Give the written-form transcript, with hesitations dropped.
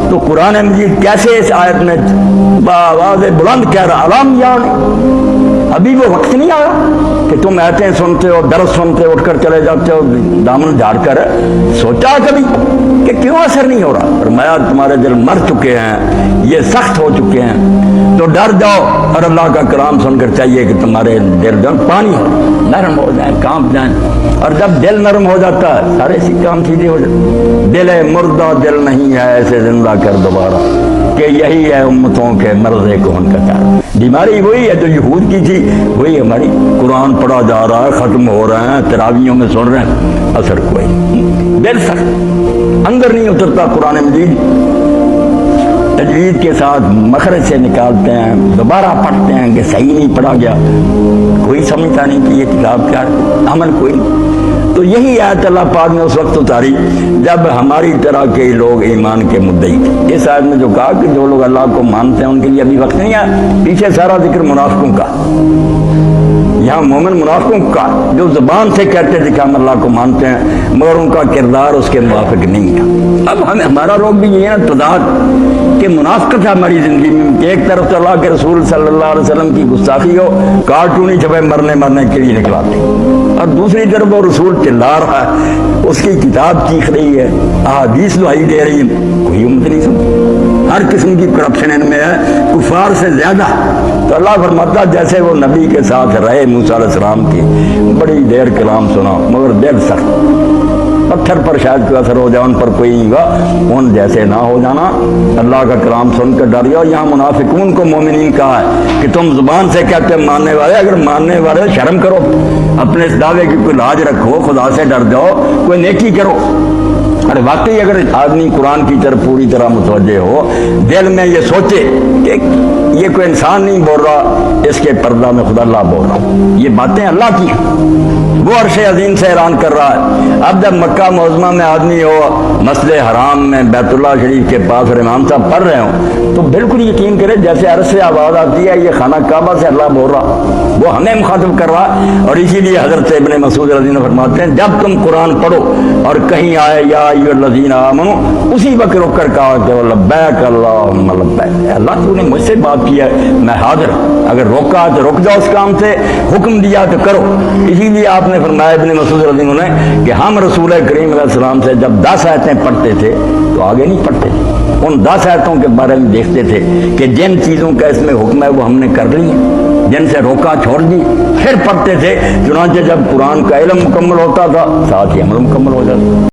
تو قرآن مجید کیسے اس آیت میں بآواز بلند کہہ رہا علام یعنی ابھی وہ وقت نہیں آیا کہ تم آیتیں سنتے ہو درس سنتے اٹھ کر چلے جاتے ہو دامن جھاڑ کر؟ سوچا کبھی کہ کیوں اثر نہیں ہو رہا؟ فرمایا تمہارے دل مر چکے ہیں، یہ سخت ہو چکے ہیں، تو ڈر جاؤ اور اللہ کا کلام سن کر چاہیے کہ تمہارے دل پانی نرم ہو جائیں، کانپ جائیں۔ اور جب دل نرم ہو جاتا ہے سارے کام سیدھے ہو جاتے۔ دل مردہ دل نہیں ہے ایسے زندہ کر دوبارہ، کہ یہی ہے امتوں کے مرض کون کا چارہ۔ بیماری وہی ہے جو یہود کی تھی، وہی ہماری۔ قرآن پڑھا جا رہا ہے، ختم ہو رہے ہیں، تراویحوں میں سن رہے ہیں، اثر کوئی نہیں، دل سخت، اندر نہیں اترتا۔ قرآن مجید تجوید کے ساتھ مخرج سے نکالتے ہیں، دوبارہ پڑھتے ہیں کہ صحیح نہیں پڑھا گیا، کوئی سمجھتا نہیں کہ یہ کتاب کیا ہے، عمل کوئی نہیں۔ تو یہی آیت اللہ پاک نے اس وقت اتاری جب ہماری طرح کے لوگ ایمان کے مدعی تھے۔ اس آیت میں جو کہا کہ جو لوگ اللہ کو مانتے ہیں ان کے لیے ابھی وقت نہیں ہے، پیچھے سارا ذکر منافقوں کا، یہاں مومن منافقوں کا جو زبان سے کہتے تھے کہ ہم اللہ کو مانتے ہیں مگر ان کا کردار اس کے موافق نہیں تھا۔ اب ہمارا لوگ بھی یہ ہے تضاد کہ منافقت ہے ہماری زندگی میں کہ ایک طرف تو اللہ کے رسول صلی اللہ علیہ وسلم کی گستاخی ہو، کارٹونی چھپے مرنے کے لیے نکلاتے، اور دوسری طرف وہ رسول چلا رہا ہے، اس کی کتاب چیخ رہی ہے، احادیث دہائی دے رہی ہے، کوئی امت نہیں سمجھ۔ ہر قسم کی کرپشن ان میں ہے، کفار سے زیادہ۔ تو اللہ فرماتا جیسے وہ نبی کے ساتھ رہے موسیٰ علیہ السلام کی، بڑی دیر کلام سنا مگر دل سخت، پتھر پر شاید کوئی اثر ہو جائے، ان پر کوئی نہیں ہوگا، ان جیسے نہ ہو جانا۔ اللہ کا کلام سن کر ڈر جاؤ۔ یہاں منافقون کو مومنین کہا ہے کہ تم زبان سے کہتے ہیں ماننے والے، اگر ماننے والے شرم کرو، اپنے اس دعوے کی کوئی لاج رکھو، خدا سے ڈر جاؤ، کوئی نیکی کرو۔ اور واقعی اگر آدمی قرآن کی طرف پوری طرح متوجہ ہو، دل میں یہ سوچے کہ یہ کوئی انسان نہیں بول رہا، اس کے پردہ میں خدا اللہ بول رہا، یہ باتیں اللہ کی ہیں، وہ عرش عظیم سے اعلان کر رہا ہے۔ اب جب مکہ معظمہ میں آدمی ہو، مسجد حرام میں بیت اللہ شریف کے پاس اور امام صاحب پڑھ رہے ہوں، تو بالکل یقین کرے جیسے عرش سے آواز آتی ہے، یہ خانہ کعبہ سے اللہ بول رہا، وہ ہمیں مخاطب کر رہا۔ اور اسی لیے حضرت ابن مسعود رضی اللہ عنہ فرماتے ہیں جب تم قرآن پڑھو اور کہیں آئے یا ایھا الذین آمنوا، اسی وقت رک کر کہا کہ لبیک اللہم لبیک، اللہ تو نے مجھ سے بات کی ہے، میں حاضر ہوں، اگر روکا تو رک جاؤ اس کام سے، حکم دیا تو کرو۔ اسی لیے آپ نے فرمایا ابن مسعود رضی اللہ عنہ کہ ہم رسول کریم علیہ السلام سے جب 10 آیتیں پڑھتے تھے تو آگے نہیں پڑھتے تھے، ان 10 آیتوں کے بارے میں دیکھتے تھے کہ جن چیزوں کا اس میں حکم ہے وہ ہم نے کر لی ہیں، جن سے روکا چھوڑ دی، پھر پڑھتے تھے۔ چنانچہ جب قرآن کا علم مکمل ہوتا تھا ساتھ ہی عمل مکمل ہو جاتا۔